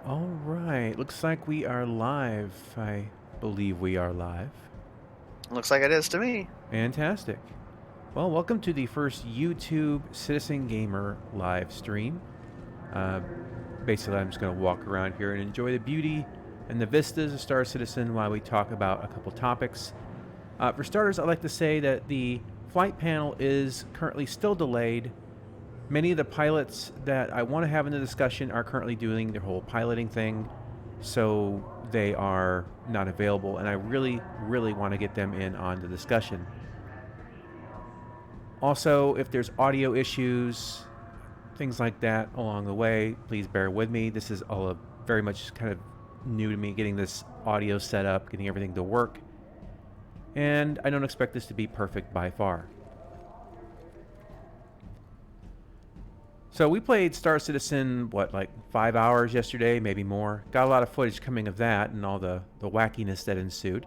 All right, looks like we are live. I believe we are live. Looks like it is to me. Fantastic. Well, welcome to the first YouTube Citizen Gamer live stream. Uh, Basically, I'm just going to walk around here and enjoy the beauty and the vistas of Star Citizen while we talk about a couple topics. For starters, I'd like to say that the flight panel is currently still delayed. Many of the pilots that I want to have in the discussion are currently doing their whole piloting thing, so they are not available, and I really, really want to get them in on the discussion. Also, if there's audio issues, things like that along the way, please bear with me. This is all very much kind of new to me, getting this audio set up, getting everything to work, and I don't expect this to be perfect by far. So we played Star Citizen, like 5 hours yesterday, maybe more. Got a lot of footage coming of that and all the wackiness that ensued.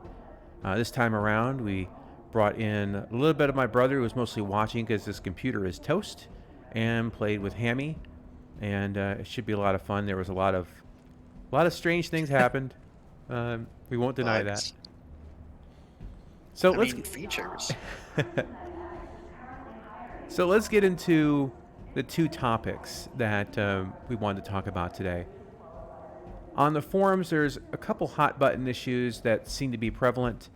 This time around, we brought in a little bit of my brother, who was mostly watching because his computer is toast, and played with Hammy, and it should be a lot of fun. There was a lot of strange things happened. We won't deny that. Bugs. So I let's mean, features. so let's get into the two topics that we wanted to talk about today. On the forums, there's a couple hot button issues that seem to be prevalent,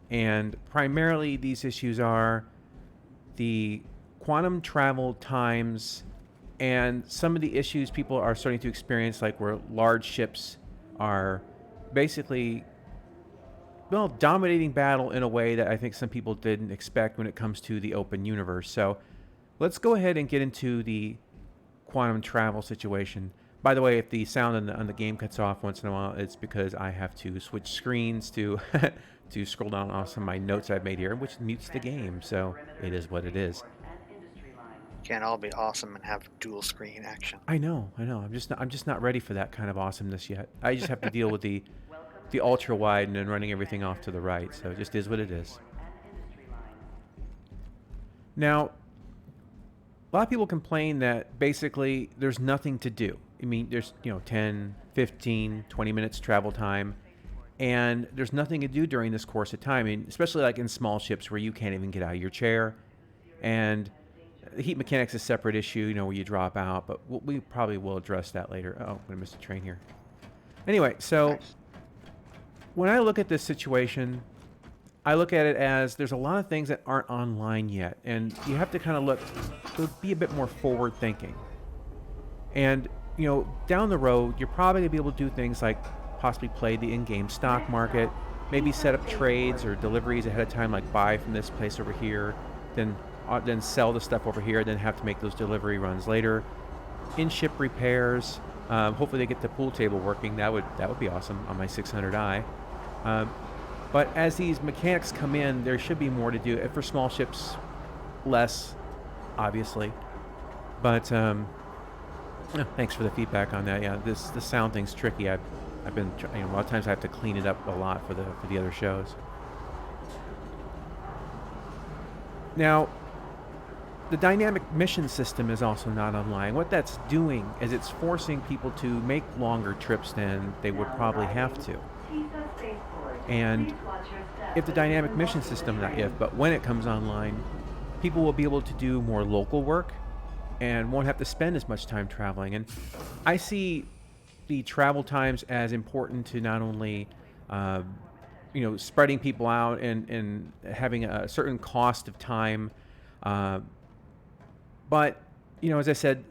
and primarily these issues are the quantum travel times and some of the issues people are starting to experience, like where large ships are basically, well, dominating battle in a way that I think some people didn't expect when it comes to the open universe. So let's go ahead and get into the quantum travel situation. By the way, if the sound on the game cuts off once in a while, it's because I have to switch screens to to scroll down on some of my notes I've made here, which mutes the game. So it is what it is. Can't all be awesome and have dual screen action. I know. I'm just not ready for that kind of awesomeness yet. I just have to deal with the ultra wide and then running everything off to the right. So it just is what it is. Now, a lot of people complain that basically there's nothing to do. I mean, there's, 10, 15, 20 minutes travel time, and there's nothing to do during this course of time. I mean, especially like in small ships where you can't even get out of your chair. And the heat mechanics is a separate issue, where you drop out, but we probably will address that later. Oh, I'm going to miss a train here. Anyway, so Nice. when I look at this situation, I look at it as there's a lot of things that aren't online yet, and you have to kind of be a bit more forward thinking. And, down the road, you're probably going to be able to do things like possibly play the in-game stock market, maybe set up trades or deliveries ahead of time, like buy from this place over here, then sell the stuff over here, then have to make those delivery runs later. In-ship repairs. Hopefully they get the pool table working. That would be awesome on my 600i. But as these mechanics come in, there should be more to do. For small ships, less, obviously. But thanks for the feedback on that. Yeah, the sound thing's tricky. I've been, a lot of times I have to clean it up a lot for the other shows. Now, the dynamic mission system is also not online. What that's doing is it's forcing people to make longer trips than they would probably have to. And if the dynamic mission system, not if, but when it comes online, people will be able to do more local work and won't have to spend as much time traveling. And I see the travel times as important to not only, spreading people out and having a certain cost of time, but, as I said,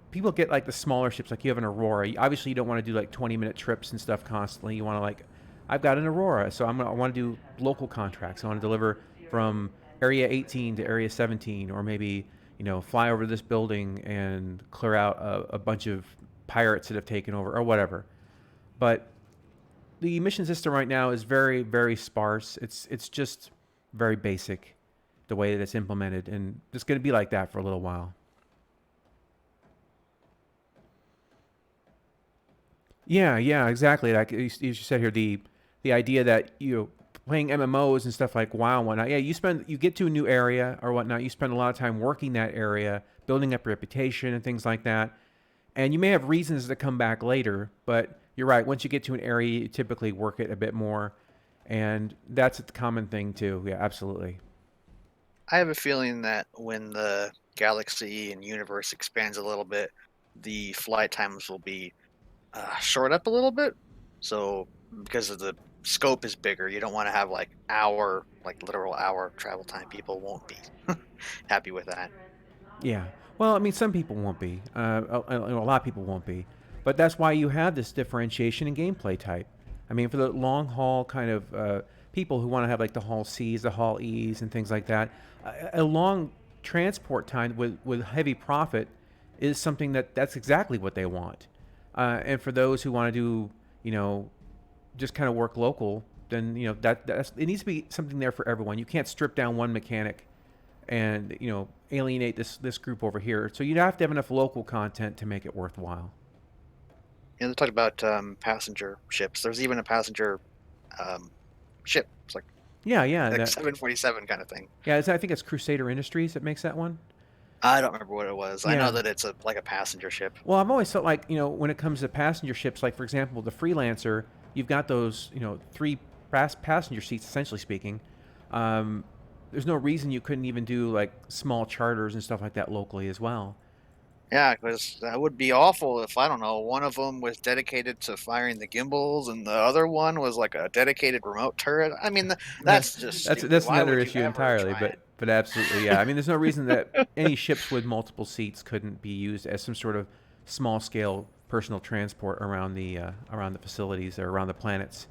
people get like the smaller ships, like you have an Aurora. Obviously, you don't want to do like 20-minute trips and stuff constantly. You want to I've got an Aurora, so I want to do local contracts. I want to deliver from Area 18 to Area 17, or maybe, fly over this building and clear out a bunch of pirates that have taken over, or whatever. But the mission system right now is very, very sparse. It's just very basic, the way that it's implemented, and it's going to be like that for a little while. Yeah, exactly. Like you said here, the idea that playing MMOs and stuff like WoW and whatnot. Yeah, you get to a new area or whatnot. You spend a lot of time working that area, building up reputation and things like that. And you may have reasons to come back later, but you're right. Once you get to an area, you typically work it a bit more. And that's a common thing, too. Yeah, absolutely. I have a feeling that when the galaxy and universe expands a little bit, the flight times will be short up a little bit. So because of the scope is bigger, you don't want to have like hour, like literal hour travel time. People won't be happy with that. Yeah. Well, I mean, some people won't be. A lot of people won't be. But that's why you have this differentiation in gameplay type. I mean, for the long haul kind of people who want to have like the haul C's, the haul E's, and things like that, a long transport time with heavy profit is something that's exactly what they want. And for those who want to do, you know, just kind of work local, then that's it needs to be something there for everyone. You can't strip down one mechanic and alienate this group over here. So you'd have to have enough local content to make it worthwhile. You know, they talked about passenger ships. There's even a passenger um, ship. It's Yeah, yeah, like that 747 kind of thing. yeah. I think it's Crusader Industries that makes that one. I don't remember what it was. I know Yeah. that it's like a passenger ship. Well, I've always felt like when it comes to passenger ships, like for example the Freelancer, you've got those three passenger seats essentially speaking. Um, there's no reason you couldn't even do like small charters and stuff like that locally as well. Yeah, because that would be awful if, I don't know, one of them was dedicated to firing the gimbals and the other one was like a dedicated remote turret. I mean, that's just stupid. That's Why another would you issue ever entirely, try it? but absolutely, yeah. I mean, there's no reason that any ships with multiple seats couldn't be used as some sort of small scale personal transport around the facilities or around the planets.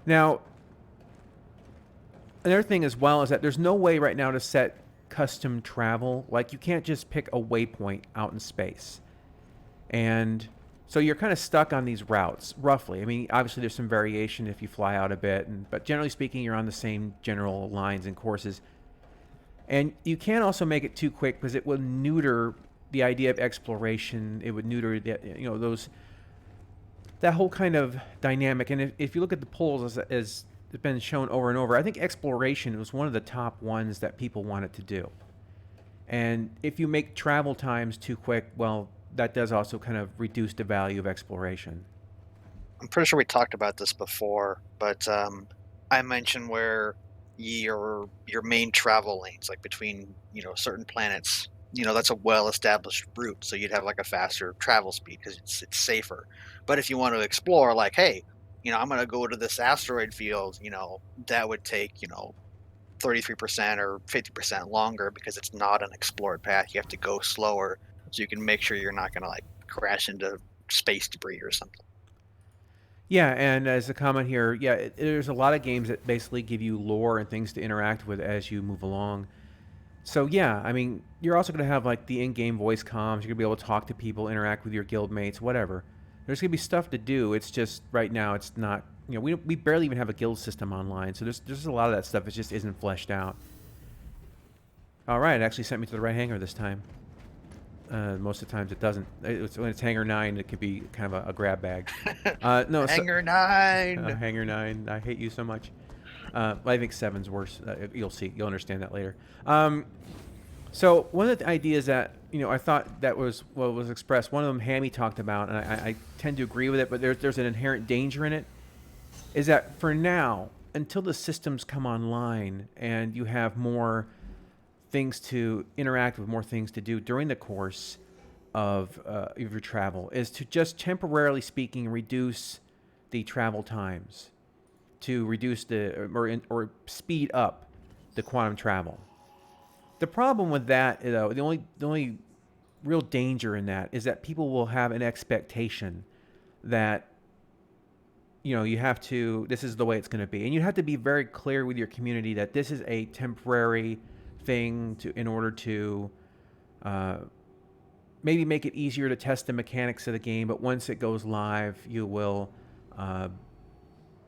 Now, another thing as well is that there's no way right now to set custom travel. Like you can't just pick a waypoint out in space. And so you're kind of stuck on these routes, roughly. I mean, obviously there's some variation if you fly out a bit, but generally speaking, you're on the same general lines and courses. And you can't also make it too quick because it will neuter the idea of exploration. It would neuter those that whole kind of dynamic. And if you look at the polls as it's been shown over and over, I think exploration was one of the top ones that people wanted to do. And if you make travel times too quick, well, that does also kind of reduce the value of exploration. I'm pretty sure we talked about this before, but I mentioned where your main travel lanes, like between certain planets, that's a well-established route, so you'd have like a faster travel speed because it's safer. But if you want to explore, like, hey, I'm gonna go to this asteroid field, that would take 33% or 50% longer because it's not an explored path. You have to go slower so you can make sure you're not gonna like crash into space debris or something. Yeah, and as a comment here, yeah, there's a lot of games that basically give you lore and things to interact with as you move along. So yeah, I mean, you're also going to have like the in-game voice comms. You're going to be able to talk to people, interact with your guild mates, whatever. There's going to be stuff to do. It's just right now it's not. We barely even have a guild system online, so there's a lot of that stuff. It just isn't fleshed out. All right, it actually sent me to the right hangar this time. Most of the times it doesn't. When it's hangar 9, it could be kind of a grab bag. No, so, Hanger 9. hangar 9. I hate you so much. I think 7's worse. You'll see. You'll understand that later. So one of the ideas that I thought that was what was expressed. One of them Hammy talked about, and I tend to agree with it. But there's an inherent danger in it. Is that for now, until the systems come online and you have more things to interact with, more things to do during the course of your travel, is to just temporarily speaking reduce the travel times, to reduce or speed up the quantum travel. The problem with that, though, the only real danger in that is that people will have an expectation that you have to. This is the way it's going to be, and you have to be very clear with your community that this is a temporary thing in order to uh, maybe make it easier to test the mechanics of the game. But once it goes live, you will uh,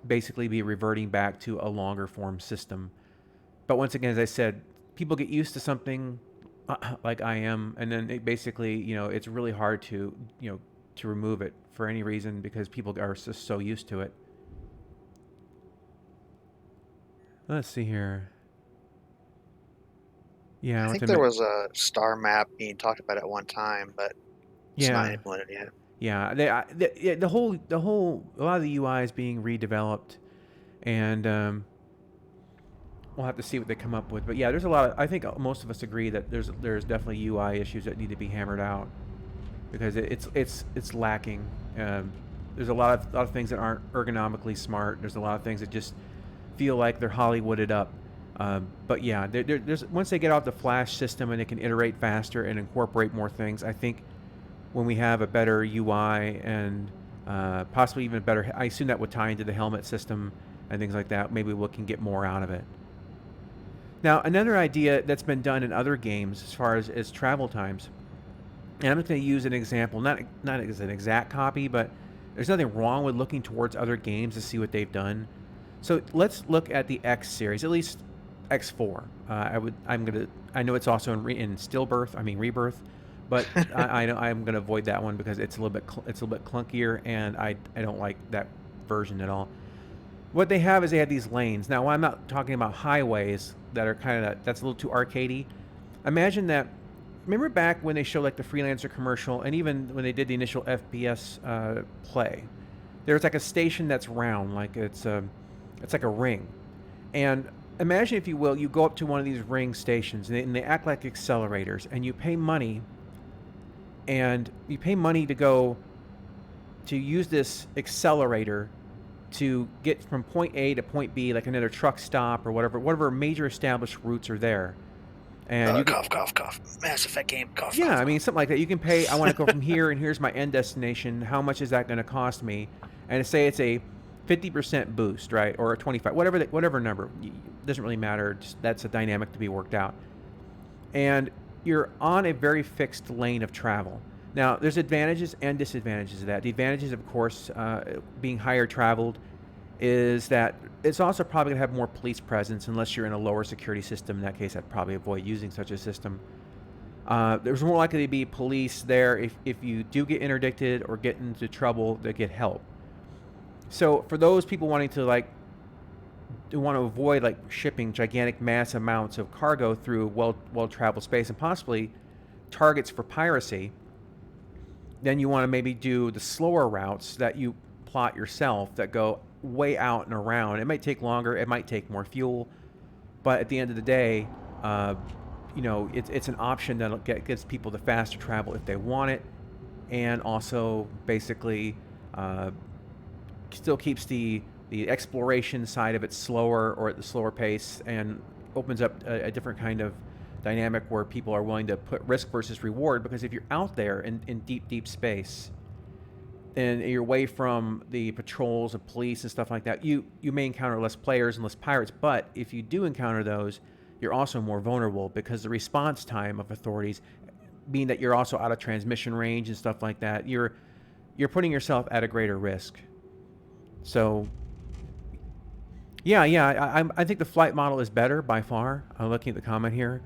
basically be reverting back to a longer form system. But once again, as I said, people get used to something like I am, and then basically, it's really hard to remove it for any reason because people are just so used to it. Let's see here. Yeah, I I want think to. there was a star map being talked about at one time, but It's not Yeah. implemented yet. Yeah. A lot of the UI is being redeveloped, and we'll have to see what they come up with. But yeah, there's a lot of, I think most of us agree that there's definitely UI issues that need to be hammered out because it's lacking. There's a lot of things that aren't ergonomically smart. There's a lot of things that just feel like they're Hollywooded up. But yeah, there's once they get off the Flash system and they can iterate faster and incorporate more things, I think when we have a better UI and possibly even better, I assume that would tie into the helmet system and things like that. Maybe we can get more out of it. Now, another idea that's been done in other games as far as travel times, and I'm going to use an example, not as an exact copy, but there's nothing wrong with looking towards other games to see what they've done. So let's look at the X series, at least X4. I know it's also in Stillbirth, I mean Rebirth, but I'm going to avoid that one because it's a little bit clunkier, and I don't like that version at all. What they have is they have these lanes. Now, I'm not talking about highways that are that's a little too arcadey. Imagine that. Remember back when they showed like the Freelancer commercial, and even when they did the initial FPS play, there's like a station that's round, like it's like a ring. And imagine, if you will, you go up to one of these ring stations, and they act like accelerators, and you pay money, to go to use this accelerator to get from point A to point B, like another truck stop or whatever major established routes are there. And you cough, cough, cough. Mass Effect game, cough. Yeah, cough, I mean, something like that. You can pay, I want to go from here, and here's my end destination. How much is that going to cost me? And say it's a 50% boost, right? Or a 25, whatever number. Doesn't really matter. That's a dynamic to be worked out. And you're on a very fixed lane of travel. Now, there's advantages and disadvantages of that. The advantages, of course, being higher traveled, is that it's also probably going to have more police presence unless you're in a lower security system. In that case, I'd probably avoid using such a system. There's more likely to be police there if you do get interdicted or get into trouble to get help. So for those people wanting to want to avoid shipping gigantic mass amounts of cargo through well-traveled space and possibly targets for piracy, then you want to maybe do the slower routes that you plot yourself that go way out and around. It might take longer, it might take more fuel, but at the end of the day, it's an option that gives people the faster travel if they want it, and also basically still keeps the exploration side of it slower or at the slower pace, and opens up a different kind of dynamic where people are willing to put risk versus reward. Because if you're out there in deep space and you're away from the patrols of police and stuff like that, you may encounter less players and less pirates, but if you do encounter those, you're also more vulnerable because the response time of authorities, being that you're also out of transmission range and stuff like that, you're putting yourself at a greater risk. So I think the flight model is better by far. I'm looking at the comment here,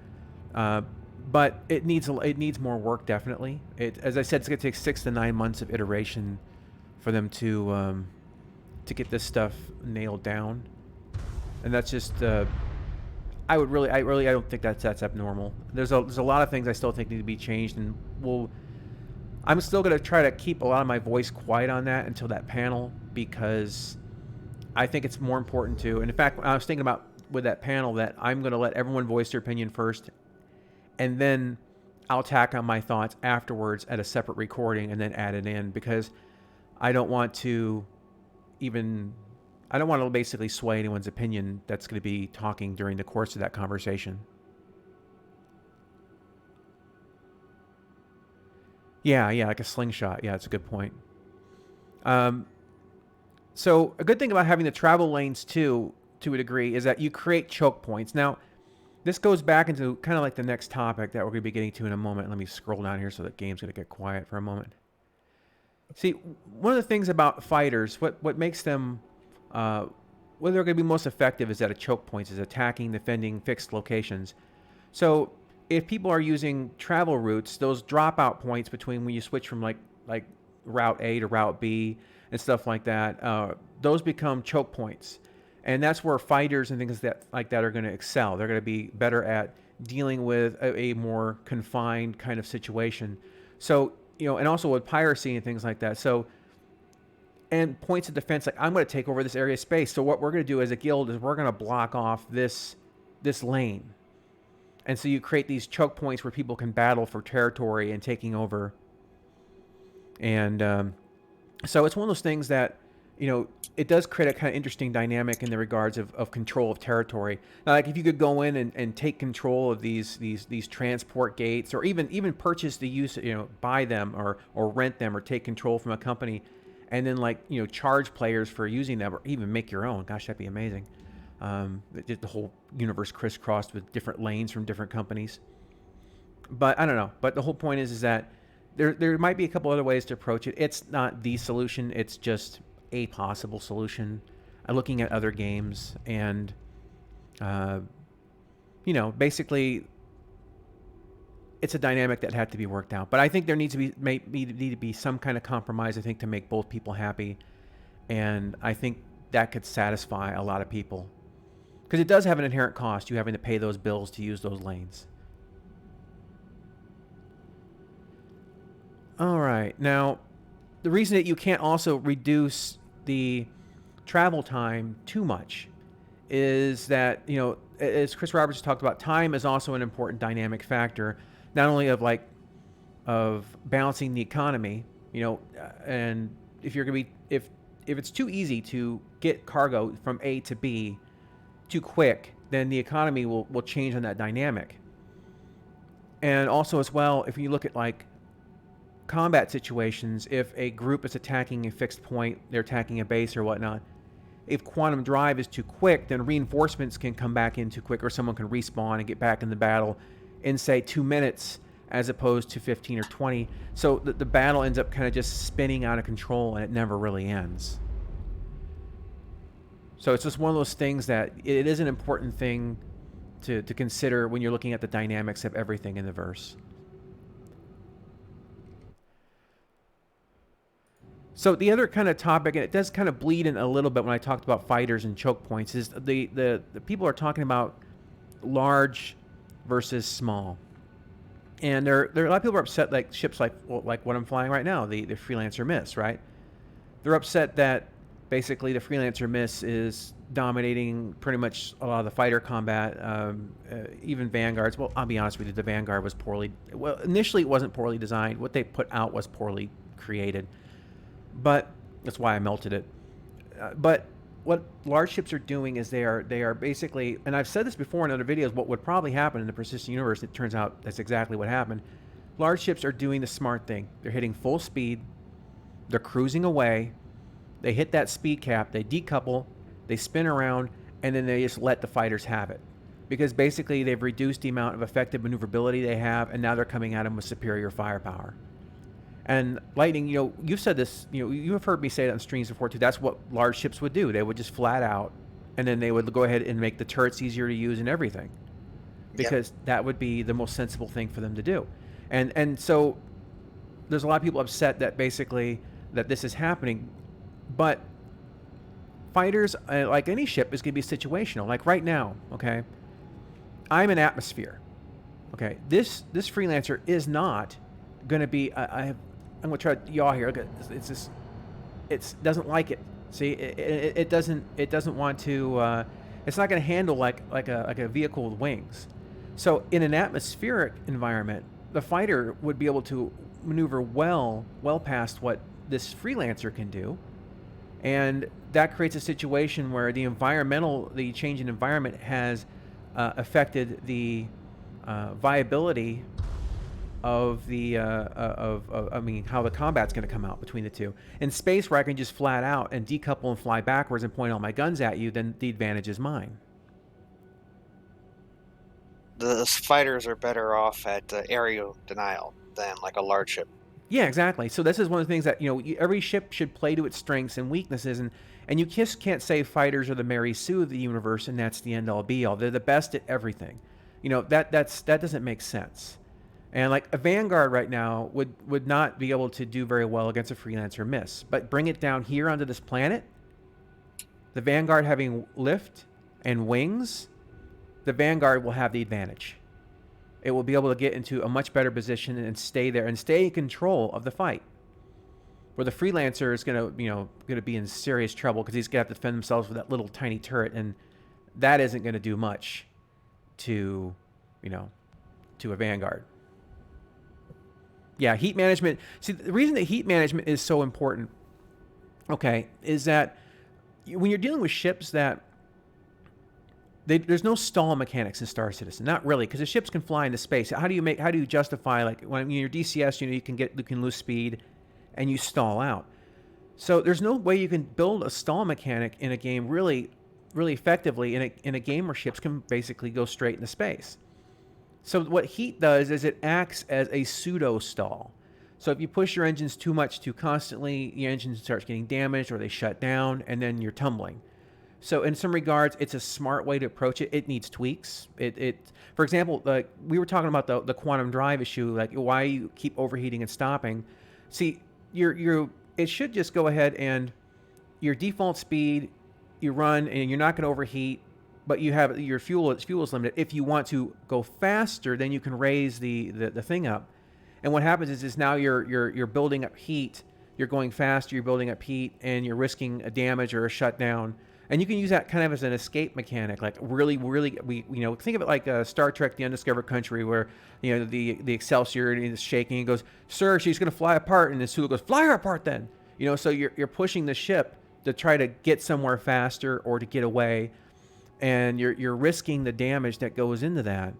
but it needs more work, definitely. As I said, it's going to take 6 to 9 months of iteration for them to get this stuff nailed down, and that's just I don't think that's abnormal. There's a lot of things I still think need to be changed, and I'm still going to try to keep a lot of my voice quiet on that until that panel, because I think it's more important to. And in fact, I was thinking about with that panel that I'm going to let everyone voice their opinion first, and then I'll tack on my thoughts afterwards at a separate recording and then add it in, because I don't want to basically sway anyone's opinion that's going to be talking during the course of that conversation. Yeah, like a slingshot. Yeah, that's a good point. So a good thing about having the travel lanes too, to a degree, is that you create choke points. Now, this goes back into kind of like the next topic that we're going to be getting to in a moment. Let me scroll down here so the game's going to get quiet for a moment. See, one of the things about fighters, what makes them, whether they're going to be most effective is at a choke points, is attacking, defending fixed locations. So if people are using travel routes, those dropout points between when you switch from like route A to route B and stuff like that, those become choke points. And that's where fighters and things like that are going to excel. They're going to be better at dealing with a more confined kind of situation. So and also with piracy and things like that. So, and points of defense, like, I'm going to take over this area of space. So what we're going to do as a guild is we're going to block off this lane. And so you create these choke points where people can battle for territory and taking over. And so it's one of those things that, it does create a kind of interesting dynamic in the regards of control of territory. Now, like, if you could go in and take control of these transport gates, or even purchase the use, buy them or rent them or take control from a company, and then, like, charge players for using them, or even make your own. Gosh, that'd be amazing. The whole universe crisscrossed with different lanes from different companies. But I don't know. But the whole point is that there might be a couple other ways to approach it. It's not the solution. It's just a possible solution. Looking at other games and, basically, it's a dynamic that had to be worked out. But I think there needs to be some kind of compromise, I think, to make both people happy. And I think that could satisfy a lot of people. Because it does have an inherent cost, you having to pay those bills to use those lanes. All right. Now, the reason that you can't also reduce the travel time too much is that, as Chris Roberts talked about, time is also an important dynamic factor, not only of balancing the economy, and if you're going to be, if it's too easy to get cargo from A to B too quick, then the economy will change on that dynamic. And also, as well, if you look at, like, combat situations, if a group is attacking a fixed point, they're attacking a base or whatnot, if quantum drive is too quick, then reinforcements can come back in too quick, or someone can respawn and get back in the battle in, say, 2 minutes as opposed to 15 or 20. So the battle ends up kind of just spinning out of control, and it never really ends. So it's just one of those things that it is an important thing to consider when you're looking at the dynamics of everything in the verse. So the other kind of topic, and it does kind of bleed in a little bit when I talked about fighters and choke points, is the people are talking about large versus small. And there are a lot of people who are upset, like ships like what I'm flying right now, the Freelancer Miss, right? They're upset that basically the Freelancer Miss is dominating pretty much a lot of the fighter combat, even Vanguards. Well, I'll be honest with you, the Vanguard was initially it wasn't poorly designed. What they put out was poorly created. But that's why I melted it. But what large ships are doing is they are basically, and I've said this before in other videos, what would probably happen in the persistent universe, it turns out that's exactly what happened. Large ships are doing the smart thing. They're hitting full speed. They're cruising away. They hit that speed cap. They decouple. They spin around, and then they just let the fighters have it. Because basically they've reduced the amount of effective maneuverability they have, and now they're coming at them with superior firepower. And Lightning, you've said this, you have heard me say it on streams before too. That's what large ships would do. They would just flat out, and then they would go ahead and make the turrets easier to use and everything, because that would be the most sensible thing for them to do. And so there's a lot of people upset that basically that this is happening, but fighters, like any ship, is going to be situational. Like right now, okay, I'm an atmosphere. Okay, this Freelancer is not going to be. I'm going to try to yaw here. It's just, it doesn't like it. See, it doesn't want to. It's not going to handle like a vehicle with wings. So in an atmospheric environment, the fighter would be able to maneuver well past what this Freelancer can do, and that creates a situation where the change in environment has affected the viability of how the combat's going to come out between the two. In space, where I can just flat out and decouple and fly backwards and point all my guns at you, then the advantage is mine. The fighters are better off at aerial denial than like a large ship. Yeah, exactly. So this is one of the things that every ship should play to its strengths and weaknesses, and you just can't say fighters are the Mary Sue of the universe and that's the end all be all. They're the best at everything. That doesn't make sense. And like a Vanguard right now would not be able to do very well against a Freelancer Miss. But bring it down here onto this planet, the Vanguard having lift and wings, the Vanguard will have the advantage. it will be able to get into a much better position and stay there and stay in control of the fight. Where the Freelancer is going to be in serious trouble because he's going to have to defend themselves with that little tiny turret, and that isn't going to do much to, to a Vanguard. Yeah, heat management. See, the reason that heat management is so important, okay, is that when you're dealing with ships that there's no stall mechanics in Star Citizen, not really, because the ships can fly into space. How do you justify, like when you're DCS, you can lose speed, and you stall out. So there's no way you can build a stall mechanic in a game really, really effectively in a game where ships can basically go straight into space. So what heat does is it acts as a pseudo stall. So if you push your engines too much too constantly, your engine starts getting damaged or they shut down, and then you're tumbling. So in some regards, it's a smart way to approach it. It needs tweaks. For example, like we were talking about the quantum drive issue, like why you keep overheating and stopping. See, it should just go ahead and your default speed, you run and you're not going to overheat, but you have your fuel is limited. If you want to go faster, then you can raise the thing up. And what happens is now you're building up heat. You're going faster. You're building up heat, and you're risking a damage or a shutdown. And you can use that kind of as an escape mechanic, like really, think of it like Star Trek: The Undiscovered Country, where the Excelsior is shaking and goes, "Sir, she's going to fly apart," and the Sulu goes, "Fly her apart, then." So you're pushing the ship to try to get somewhere faster or to get away, and you're risking the damage that goes into that.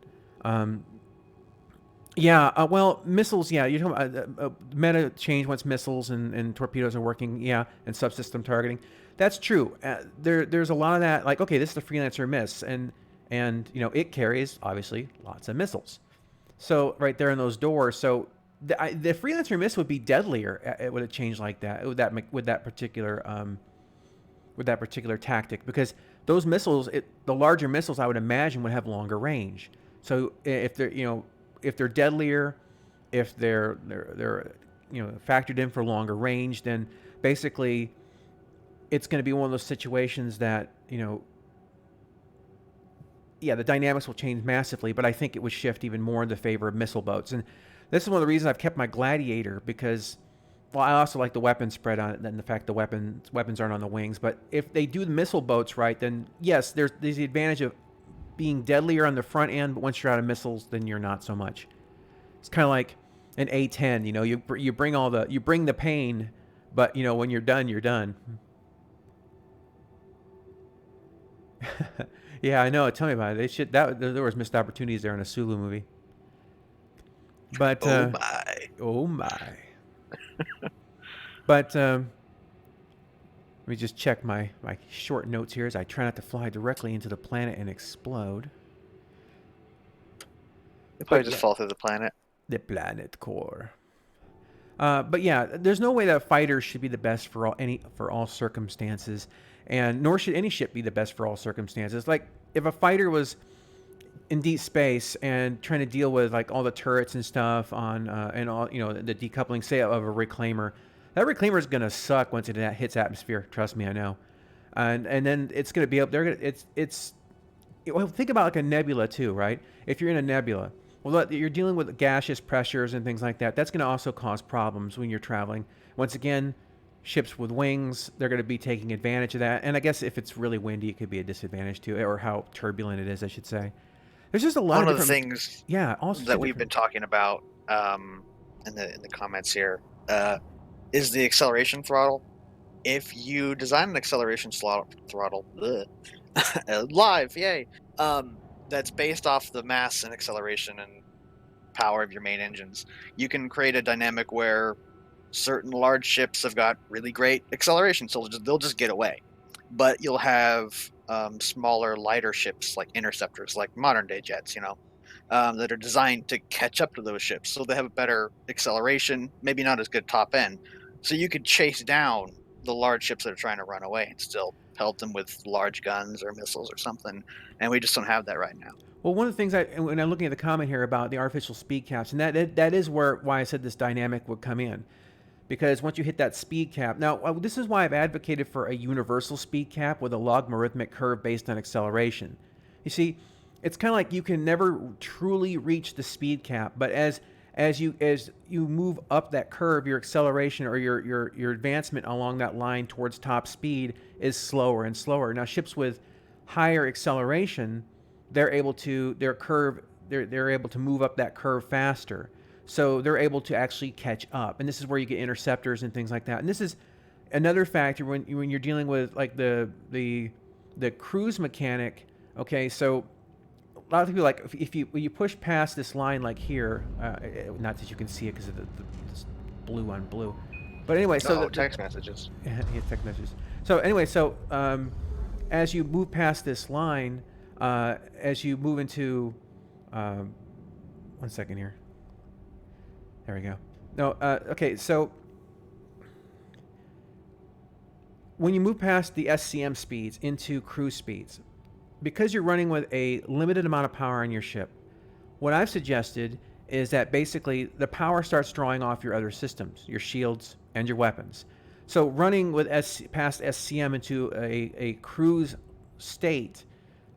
Well, missiles, yeah, you're talking about meta change once missiles and torpedoes are working, yeah, and subsystem targeting. That's true. There's a lot of that, like, okay, this is the Freelancer miss, and it carries, obviously, lots of missiles. So right there in those doors, so the Freelancer miss would be deadlier with a change like that, with that particular tactic, because those missiles, the larger missiles, I would imagine, would have longer range. So if they're deadlier, if they're factored in for longer range, then basically it's going to be one of those situations that the dynamics will change massively, but I think it would shift even more in the favor of missile boats. And this is one of the reasons I've kept my Gladiator, because, well, I also like the weapon spread on it and the fact the weapons aren't on the wings. But if they do the missile boats right, then yes, there's the advantage of being deadlier on the front end, but once you're out of missiles, then you're not so much. It's kind of like an A10, you bring the pain, but when you're done, you're done. Yeah, I know. Tell me about it. There was missed opportunities there in a Sulu movie. But oh my. But let me just check my short notes here as I try not to fly directly into the planet and explode. They probably just fall through the planet. The planet core. But yeah, there's no way that fighters should be the best for all circumstances, and nor should any ship be the best for all circumstances. Like if a fighter was in deep space and trying to deal with like all the turrets and stuff on and all the decoupling, say, of a reclaimer, that reclaimer is gonna suck once it hits atmosphere. Trust me, I know. And then it's gonna be up there. Well, think about like a nebula too, right? If you're in a nebula, well, you're dealing with gaseous pressures and things like that. That's going to also cause problems when you're traveling. Once again, ships with wings, they're going to be taking advantage of that. And I guess if it's really windy, it could be a disadvantage too, or how turbulent it is, I should say. There's just a lot of different things that we've been talking about in the comments here is the acceleration throttle. If you design an acceleration throttle, live, yay, that's based off the mass and acceleration and power of your main engines, you can create a dynamic where certain large ships have got really great acceleration, so they'll just get away. But you'll have smaller, lighter ships like interceptors, like modern day jets, that are designed to catch up to those ships. So they have a better acceleration, maybe not as good top end. So you could chase down the large ships that are trying to run away and still pelt them with large guns or missiles or something. And we just don't have that right now. Well, one of the things when I'm looking at the comment here about the artificial speed caps, and that is why I said this dynamic would come in. Because once you hit that speed cap, now this is why I've advocated for a universal speed cap with a logarithmic curve based on acceleration. You see, it's kind of like you can never truly reach the speed cap, but as you move up that curve, your acceleration or your advancement along that line towards top speed is slower and slower. Now ships with higher acceleration, they're able to they're able to move up that curve faster. So they're able to actually catch up. And this is where you get interceptors and things like that. And this is another factor when you're dealing with like the cruise mechanic. Okay, so a lot of people like when you push past this line like here, not that you can see it because of the blue on blue, but anyway, so text messages. Yeah, text messages. So anyway, so as you move past this line, as you move into, 1 second here. There we go. No, okay, so when you move past the SCM speeds into cruise speeds, because you're running with a limited amount of power on your ship, what I've suggested is that basically the power starts drawing off your other systems, your shields and your weapons. So running with past SCM into a cruise state,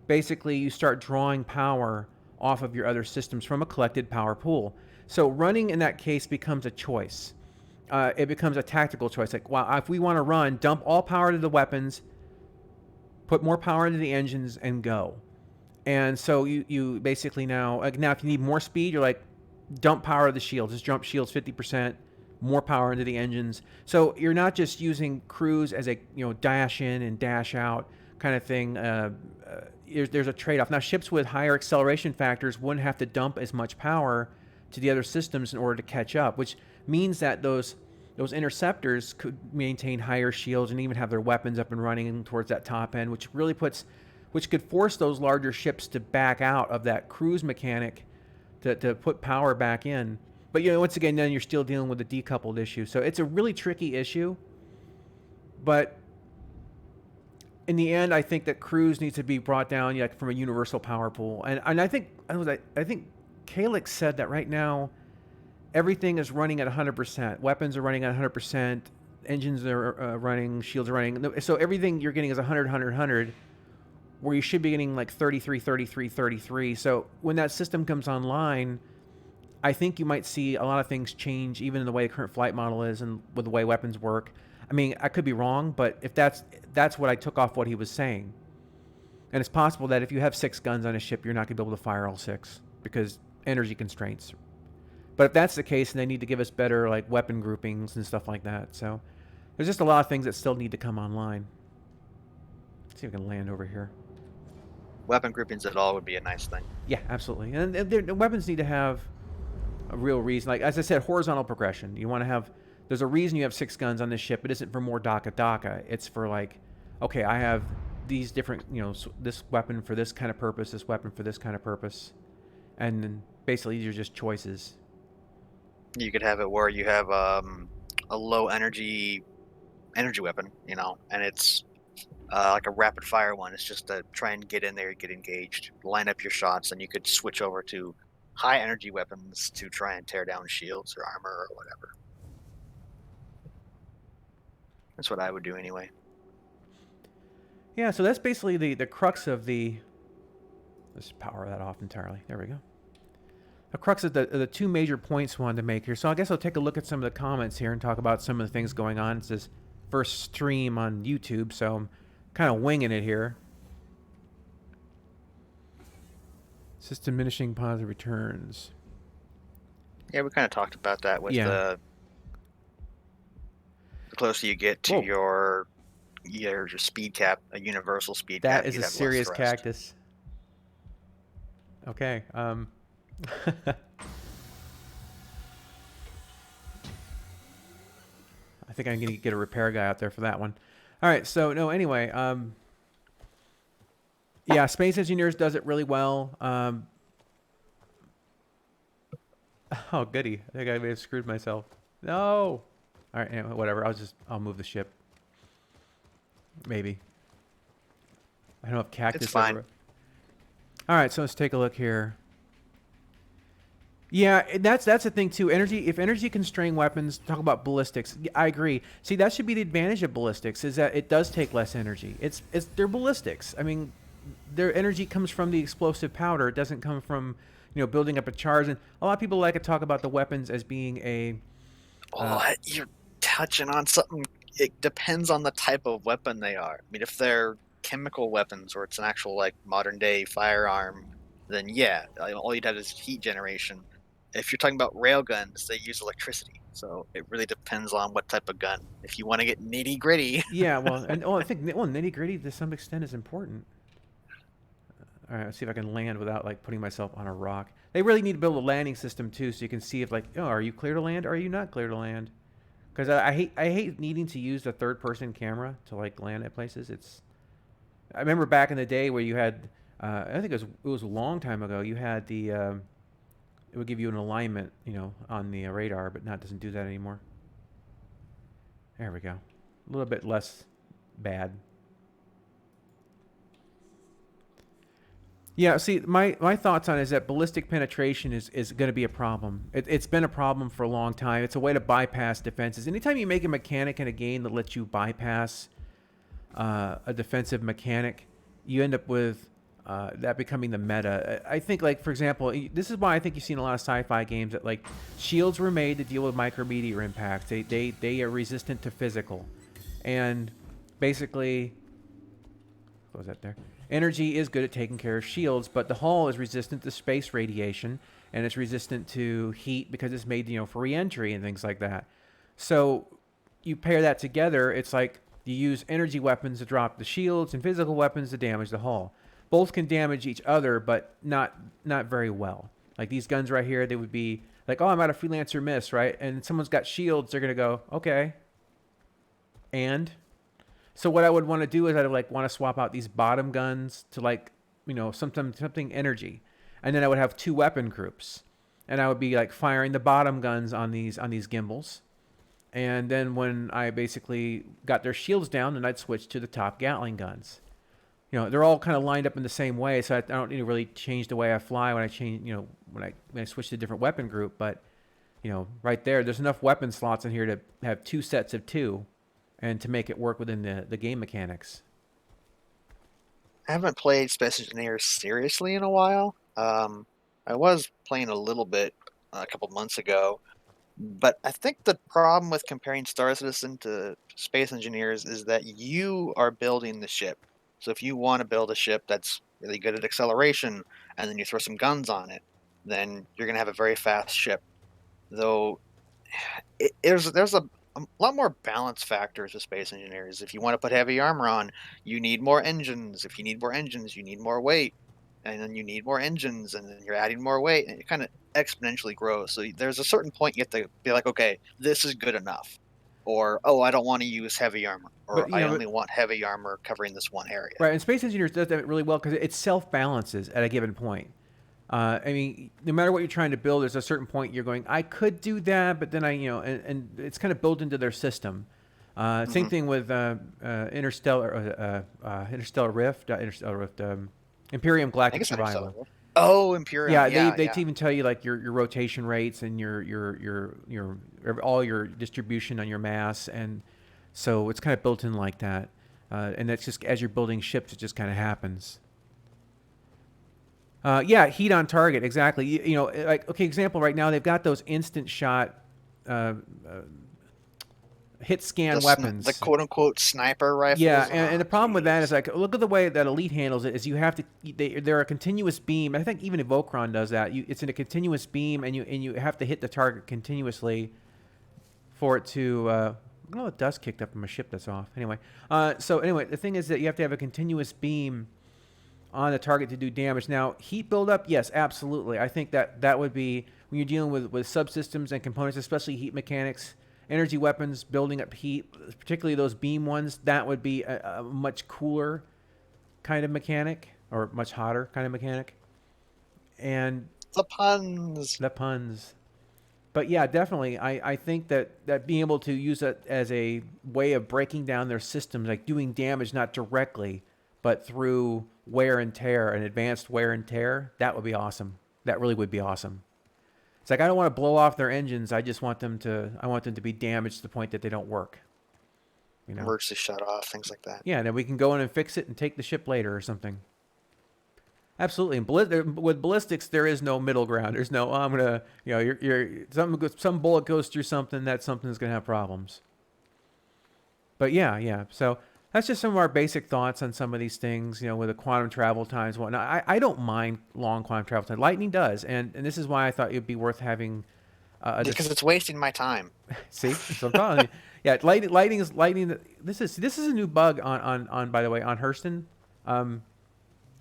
basically you start drawing power off of your other systems from a collected power pool. So running in that case becomes a choice. It becomes a tactical choice. Like, wow, if we want to run, dump all power to the weapons, put more power into the engines, and go. And so you basically now if you need more speed, you're like, dump power to the shields. Just jump shields 50%, more power into the engines. So you're not just using cruise as a dash in and dash out kind of thing. There's a trade-off. Now ships with higher acceleration factors wouldn't have to dump as much power to the other systems in order to catch up, which means that those interceptors could maintain higher shields and even have their weapons up and running towards that top end, which could force those larger ships to back out of that cruise mechanic to put power back in. But once again, then you're still dealing with a decoupled issue. So it's a really tricky issue. But in the end, I think that cruise needs to be brought down from a universal power pool. And I think Kalix said that right now everything is running at 100%. Weapons are running at 100%. Engines are running. Shields are running. So everything you're getting is 100, 100, 100, where you should be getting like 33, 33, 33. So when that system comes online, I think you might see a lot of things change, even in the way the current flight model is and with the way weapons work. I mean, I could be wrong, but if that's what I took off what he was saying. And it's possible that if you have 6 guns on a ship, you're not going to be able to fire all 6 because energy constraints. But if that's the case, then they need to give us better like weapon groupings and stuff like that. So there's just a lot of things that still need to come online. Let's see if we can land over here. Weapon groupings at all would be a nice thing. Yeah, absolutely. And the weapons need to have a real reason. Like, as I said, horizontal progression. You want to have... There's a reason you have 6 guns on this ship. It isn't for more DACA. It's for like, okay, I have these different, this weapon for this kind of purpose, this weapon for this kind of purpose. And then basically these are just choices. You could have it where you have a low energy weapon, and it's like a rapid fire one. It's just to try and get in there, get engaged, line up your shots, and you could switch over to high energy weapons to try and tear down shields or armor or whatever. That's what I would do anyway. Yeah, so that's basically the crux of the... Let's power that off entirely. There we go. The crux of the 2 major points we wanted to make here. So I guess I'll take a look at some of the comments here and talk about some of the things going on. It's this first stream on YouTube, so I'm kind of winging it here. It's just diminishing positive returns. Yeah, we kind of talked about that with the closer you get to your speed cap, a universal speed cap. That is a serious cactus. Okay. I think I'm going to get a repair guy out there for that one. All right. So, no, anyway. Yeah, Space Engineers does it really well. Oh, goody. I think I may have screwed myself. No. All right. Anyway, whatever. I'll move the ship. Maybe. I don't know if cactus... It's fine. All right. So let's take a look here. Yeah, that's the thing too. If energy constrained weapons, talk about ballistics. I agree. See, that should be the advantage of ballistics, is that it does take less energy. They're ballistics. I mean, their energy comes from the explosive powder. It doesn't come from, building up a charge. And a lot of people like to talk about the weapons as being uh, Oh, you're touching on something. It depends on the type of weapon they are. I mean, if they're chemical weapons or it's an actual like modern day firearm, then yeah, all you'd have is heat generation. If you're talking about rail guns, they use electricity. So it really depends on what type of gun. If you want to get nitty gritty, yeah. Well, and I think nitty gritty to some extent is important. All right, let's see if I can land without like putting myself on a rock. They really need to build a landing system too, so you can see if like, oh, are you clear to land? Or are you not clear to land? Because I hate needing to use the third person camera to like land at places. I remember back in the day where you had, I think it was a long time ago. You had it would give you an alignment, on the radar, but now it doesn't do that anymore. There we go. A little bit less bad. Yeah, see, my thoughts on it is that ballistic penetration is going to be a problem. It's been a problem for a long time. It's a way to bypass defenses. Anytime you make a mechanic in a game that lets you bypass a defensive mechanic, you end up with that becoming the meta. I think, like, for example, this is why I think you've seen a lot of sci-fi games that, like, shields were made to deal with micrometeor impacts. They are resistant to physical. And basically, what was that there? Energy is good at taking care of shields, but the hull is resistant to space radiation, and it's resistant to heat because it's made, for re-entry and things like that. So you pair that together, it's like you use energy weapons to drop the shields and physical weapons to damage the hull. Both can damage each other, but not very well. Like these guns right here, they would be like, oh, I'm out of Freelancer miss, right? And someone's got shields, they're gonna go, okay. And so what I would want to do is I'd like want to swap out these bottom guns to like, something energy, and then I would have two weapon groups, and I would be like firing the bottom guns on these gimbals, and then when I basically got their shields down, then I'd switch to the top Gatling guns. They're all kind of lined up in the same way, so I don't need to really change the way I fly when I change, when I switch to a different weapon group. But, right there's enough weapon slots in here to have two sets of two, and to make it work within the game mechanics. I haven't played Space Engineers seriously in a while. I was playing a little bit a couple months ago, but I think the problem with comparing Star Citizen to Space Engineers is that you are building the ship. So if you want to build a ship that's really good at acceleration and then you throw some guns on it, then you're going to have a very fast ship. Though there's a lot more balance factors with Space Engineers. If you want to put heavy armor on, you need more engines. If you need more engines, you need more weight, and then you need more engines, and then you're adding more weight, and it kind of exponentially grows. So there's a certain point you have to be like, okay, this is good enough, or oh, I don't want to use heavy armor, But or I only want heavy armor covering this one area. right, and Space Engineers does that really well because it self balances at a given point. I mean, no matter what you're trying to build, there's a certain point you're going, I could do that, but then and it's kind of built into their system. Same Hmm. thing with Interstellar Rift, Imperium I think Galactic it's not Survival. accelerated. Oh, Imperium, Yeah, they yeah, they yeah. even tell you like your rotation rates and your all your distribution on your mass, and so it's kind of built in like that. And that's just as you're building ships, it just kind of happens. Yeah, heat on target, exactly. Like okay, example right now they've got those instant shot uh, uh, hit scan The weapons. quote unquote sniper Yeah, rifles. and Oh, the problem with that is jeez. like look at the way that Elite handles it is you have to they're a continuous beam. I think even Evocron does that. It's in a continuous beam and you have to hit the target continuously for it to. Oh, the dust kicked up from a ship that's off. Anyway, so anyway, the thing is that you have to have a continuous beam on the target to do damage. Now, heat buildup, yes, absolutely. I think that would be when you're dealing with subsystems and components, especially heat mechanics, energy weapons, building up heat, particularly those beam ones. That would be a much cooler kind of mechanic, or much hotter kind of mechanic. And The puns. the puns. But yeah, definitely. I think that being able to use it as a way of breaking down their systems, like doing damage not directly, but through wear and tear and advanced wear and tear, that would be awesome. That really would be awesome. It's like I don't want to blow off their engines. I want them to be damaged to the point that they don't work. You know? Emergency shut off, things like that. Yeah, and then we can go in and fix it and take the ship later or something. Absolutely. And with ballistics, there is no middle ground. There's no, oh, I'm gonna, you're some bullet goes through something, that something's gonna have problems. But yeah. So that's just some of our basic thoughts on some of these things. With the quantum travel times, and whatnot. I don't mind long quantum travel time. Lightning does, and this is why I thought it'd be worth having a Because it's wasting my time. See, so I'm telling you, yeah, lightning. This is a new bug on by the way on Hurston.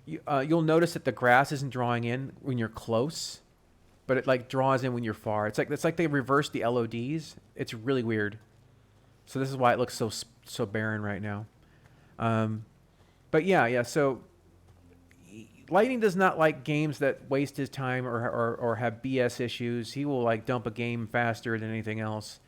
You'll notice that the grass isn't drawing in when you're close, but it like draws in when you're far. It's like they reversed the LODs. It's really weird. So this is why it looks so barren right now. But yeah. So Lightning does not like games that waste his time or have BS issues. He will like dump a game faster than anything else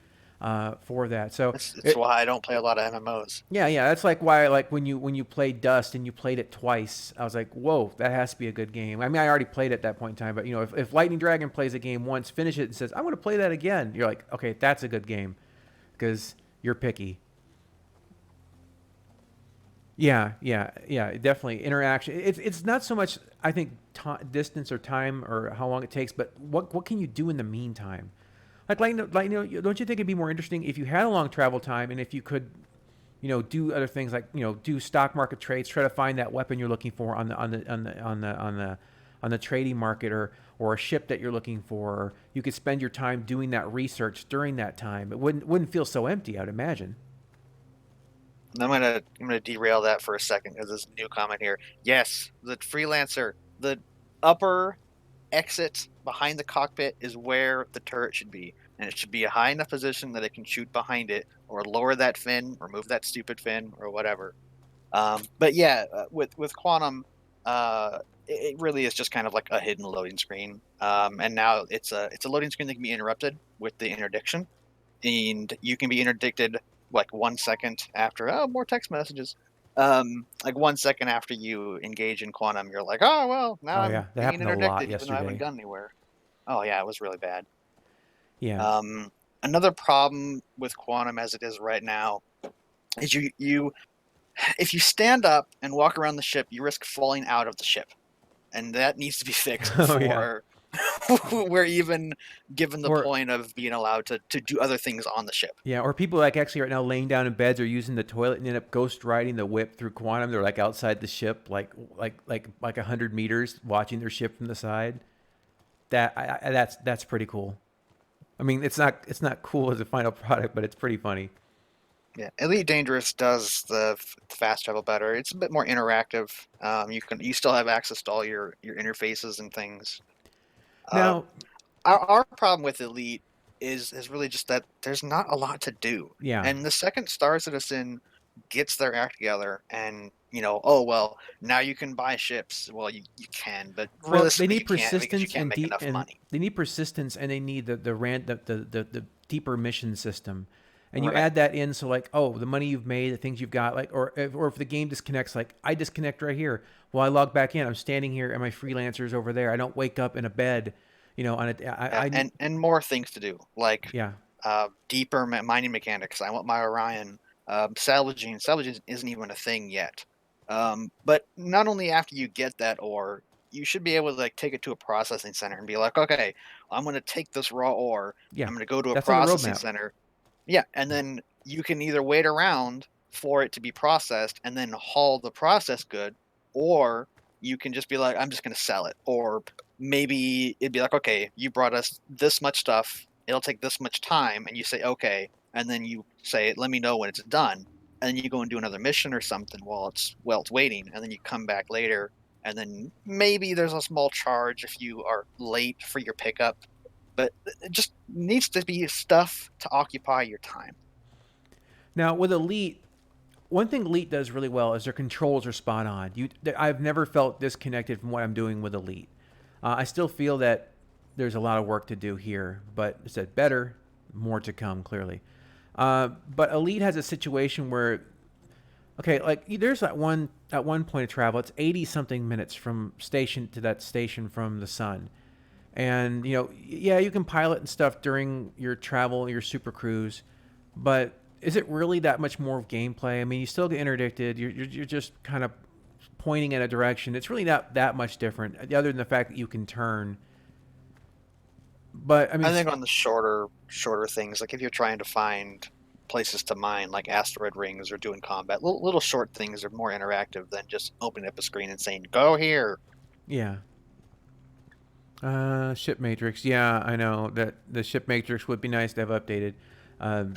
for that. So It's why I don't play a lot of MMOs. yeah. That's like why like when you played Dust and you played it twice, I was like, whoa, that has to be a good game. I mean, I already played it at that point in time, but if Lightning Dragon plays a game once, finish it and says, I want to play that again, you're like, okay, that's a good game because you're picky. Yeah, definitely interaction. It's not so much I think distance or time or how long it takes, but what can you do in the meantime? Don't you think it'd be more interesting if you had a long travel time and if you could, do other things like do stock market trades, try to find that weapon you're looking for on the trading market or a ship that you're looking for. Or you could spend your time doing that research during that time. It wouldn't feel so empty, I'd imagine. I'm gonna derail that for a second because there's a new comment here. Yes, the Freelancer, the upper exit behind the cockpit is where the turret should be, and it should be a high enough position that it can shoot behind it, or lower that fin, remove that stupid fin, or whatever. But yeah, with Quantum, it really is just kind of like a hidden loading screen. And now it's a loading screen that can be interrupted with the interdiction, and you can be interdicted like 1 second after more text messages. Like 1 second after you engage in Quantum, you're like, oh well, now Oh I'm yeah, that being happened a lot interdicted even though I haven't yesterday. gone anywhere. Oh yeah, it was really bad. Yeah. Another problem with Quantum as it is right now is you if you stand up and walk around the ship, you risk falling out of the ship, and that needs to be fixed Oh yeah. before we're even given the Or point of being allowed to do other things on the ship. yeah, or people like actually right now laying down in beds or using the toilet and end up ghost riding the whip through quantum. They're like outside the ship, like 100 meters, watching their ship from the side. That's pretty cool. I mean, it's not cool as a final product, but it's pretty funny. Yeah, Elite Dangerous does the fast travel better. It's a bit more interactive. You still have access to all your interfaces and things. Uh, Now, our problem with Elite is really just that there's not a lot to do. yeah. And the second Star Citizen gets their act together, and oh well, now you can buy ships. Well, you can, but Well, they realistically need you can't because you persistence can't and make deep, enough and money. they need persistence, and they need the deeper mission system, and you Right. add that in. So like, oh, the money you've made, the things you've got, like, or if the game disconnects, like I disconnect right here. Well, I log back in. I'm standing here, and my freelancer's over there. I don't wake up in a bed, on it. Yeah, and more things to do, like Yeah, deeper mining mechanics. I want my Orion. Salvaging isn't even a thing yet. But not only after you get that ore, you should be able to like take it to a processing center and be like, okay, I'm going to take this raw ore. yeah, I'm going to go to a that's on the processing roadmap. center. Yeah, and then you can either wait around for it to be processed and then haul the processed good, or you can just be like, I'm just going to sell it. Or maybe it'd be like, okay, you brought us this much stuff. It'll take this much time, and you say okay, and then you say, let me know when it's done, and then you go and do another mission or something while it's waiting, and then you come back later, and then maybe there's a small charge if you are late for your pickup, but it just needs to be stuff to occupy your time. Now with Elite, one thing Elite does really well is their controls are spot on. I've never felt disconnected from what I'm doing with Elite. I still feel that there's a lot of work to do here, but I said better, more to come clearly. But Elite has a situation where, okay, like there's at one point of travel, it's 80 something minutes from station to that station from the sun, and yeah, you can pilot and stuff during your travel, your super cruise, but is it really that much more of gameplay? I mean, you still get interdicted. You're just kind of pointing in a direction. It's really not that much different, other than the fact that you can turn. But I mean, I think on the shorter things, like if you're trying to find places to mine, like asteroid rings or doing combat, little short things are more interactive than just opening up a screen and saying "Go here." yeah. Ship matrix. Yeah, I know that the ship matrix would be nice to have updated. Um,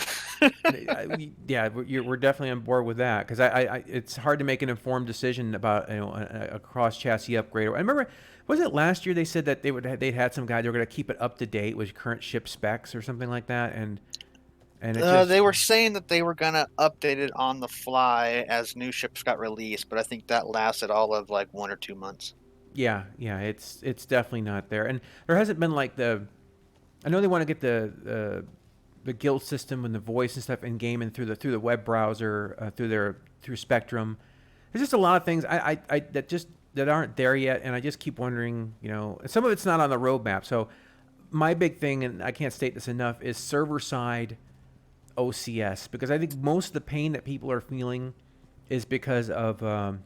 yeah, we're definitely on board with that because it's hard to make an informed decision about a cross chassis upgrade. I remember, was it last year they said that they'd had some guy they were going to keep it up to date with current ship specs or something like that, and it just They were saying that they were gonna update it on the fly as new ships got released, but I think that lasted all of like 1 or 2 months. yeah, it's definitely not there, and there hasn't been like the. I know they want to get the guild system and the voice and stuff in game and through the web browser through Spectrum. There's just a lot of things I that aren't there yet, and I just keep wondering. Some of it's not on the roadmap. So my big thing, and I can't state this enough, is server side OCS, because I think most of the pain that people are feeling is because of the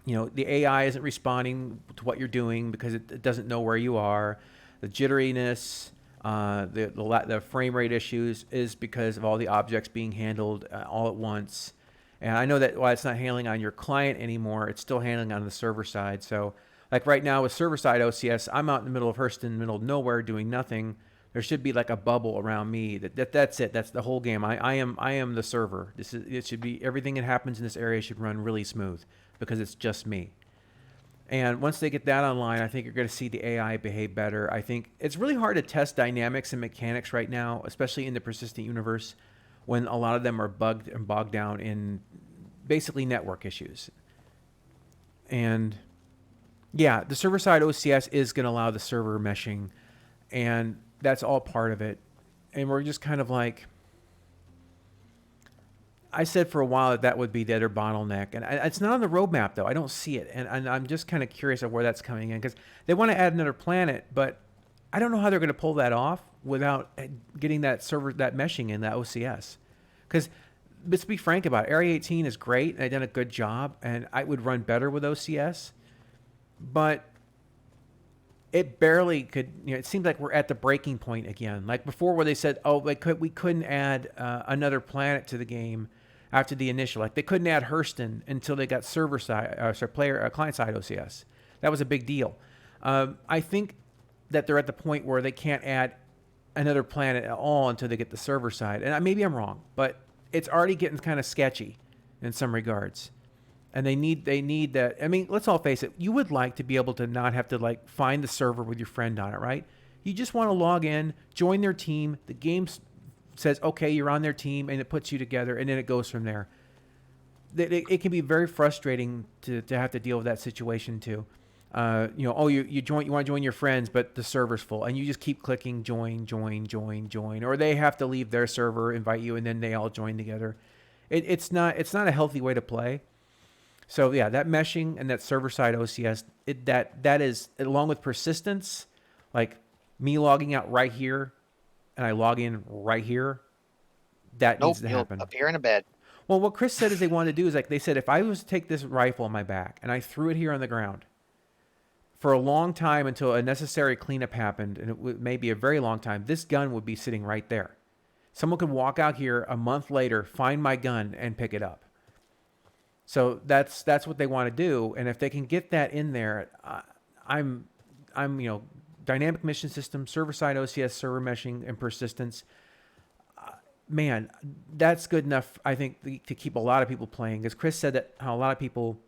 AI isn't responding to what you're doing because it doesn't know where you are. The jitteriness, the frame rate issues is because of all the objects being handled all at once. And I know that while it's not handling on your client anymore, it's still handling on the server side. So, like right now with server side OCS, I'm out in the middle of Hurston, middle of nowhere, doing nothing. There should be like a bubble around me. That's it. That's the whole game. I am the server. It should be everything that happens in this area should run really smooth because it's just me. And once they get that online, I think you're going to see the AI behave better. I think it's really hard to test dynamics and mechanics right now, especially in the persistent universe, when a lot of them are bugged and bogged down in basically network issues. And yeah, the server side OCS is going to allow the server meshing, and that's all part of it. And we're just kind of like, I said for a while that would be the other bottleneck, and it's not on the roadmap though. I don't see it, and I'm just kind of curious of where that's coming in because they want to add another planet, but I don't know how they're going to pull that off without getting that meshing in that OCS. Because let's be frank about it, Area 18 is great, and they've done a good job, and I would run better with OCS, but it barely could. It seems like we're at the breaking point again, like before where they said, oh, we couldn't add another planet to the game after the initial. Like they couldn't add Hurston until they got client side OCS. That was a big deal. I think that they're at the point where they can't add another planet at all until they get the server side. And maybe I'm wrong, but it's already getting kind of sketchy in some regards. And they need that. I mean, let's all face it. You would like to be able to not have to like find the server with your friend on it, right? You just want to log in, join their team. The game says, okay, you're on their team, and it puts you together, and then it goes from there. It can be very frustrating to have to deal with that situation too. You want to join your friends, but the server's full, and you just keep clicking join, or they have to leave their server, invite you, and then they all join together. It's not a healthy way to play. So yeah, that meshing and that server side OCS, that is, along with persistence, like me logging out right here, and I log in right here, that needs to happen. You'll appear in a bed. Well, what Chris said is they want to do is like they said, if I was to take this rifle on my back and I threw it here on the ground for a long time until a necessary cleanup happened, and it may be a very long time, this gun would be sitting right there. Someone could walk out here a month later, find my gun, and pick it up. So that's what they want to do, and if they can get that in there, I'm dynamic mission system, server side OCS, server meshing, and persistence. Man, that's good enough, I think, to keep a lot of people playing. Because Chris said that how a lot of people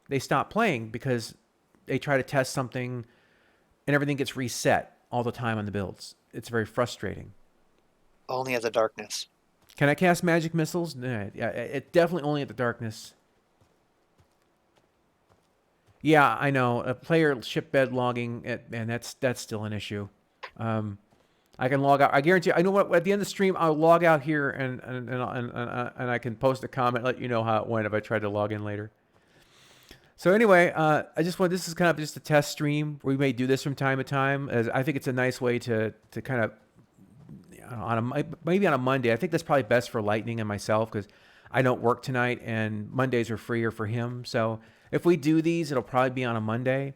they stop playing because they try to test something, and everything gets reset all the time on the builds. It's very frustrating. Only at the darkness. Can I cast magic missiles? No, it definitely only at the darkness. Yeah, I know. A player ship bed logging, man, that's still an issue. I can log out. I guarantee you, I know what, at the end of the stream, I'll log out here and I can post a comment, let you know how it went if I tried to log in later. So anyway, this is kind of just a test stream. We may do this from time to time, as I think it's a nice way to kind of, maybe on a Monday. I think that's probably best for Lightning and myself because I don't work tonight and Mondays are freer for him. So If we do these, it'll probably be on a Monday.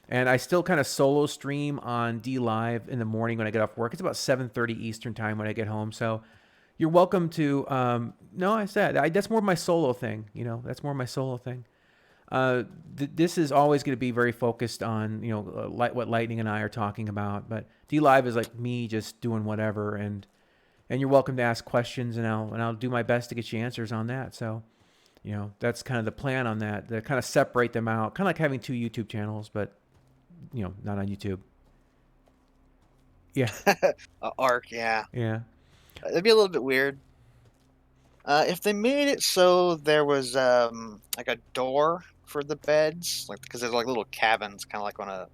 And I still kind of solo stream on D Live in the morning when I get off work. It's about 7:30 Eastern time when I get home. So you're welcome to. No, I said that's more of my solo thing. That's more of my solo thing. This is always going to be very focused on what Lightning and I are talking about. But D Live is like me just doing whatever, and you're welcome to ask questions, and I'll do my best to get you answers on that. So that's kind of the plan on that. To kind of separate them out, kind of like having two YouTube channels, but not on YouTube. Yeah, Arc, yeah. yeah. It'd be a little bit weird. If they made it so there was like a door for the beds, like because there's like little cabins, kind of like on a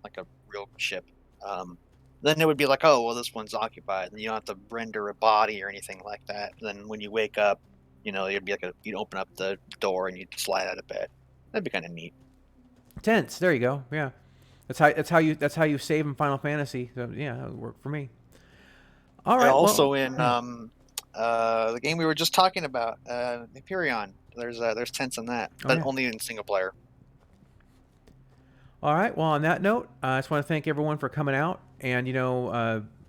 real ship. Um, then it would be like, oh well, this one's occupied, and you don't have to render a body or anything like that. Then when you wake up, it'd be like you'd open up the door and you'd slide out of bed. That'd be kind of neat. Tense. There you go. Yeah, that's how you save in Final Fantasy. So yeah, that would work for me. All And right. also Well. in the game we were just talking about, Hyperion, there's tents in that, Oh but yeah. only in single player. All right. Well, on that note, I just want to thank everyone for coming out, and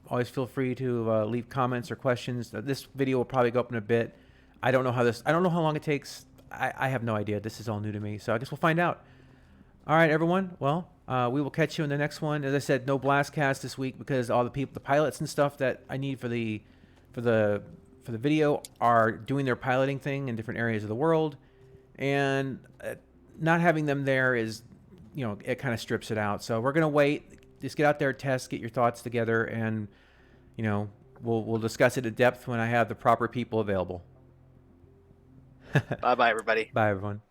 always feel free to leave comments or questions. This video will probably go up in a bit. I don't know how long it takes. I have no idea. This is all new to me, so I guess we'll find out. All right, everyone. Well, we will catch you in the next one. As I said, no blast cast this week because all the pilots and stuff that I need for the video are doing their piloting thing in different areas of the world, and not having them there is, it kind of strips it out. So we're gonna wait. Just get out there, test, get your thoughts together, and we'll discuss it in depth when I have the proper people available. Bye bye, everybody. Bye, everyone.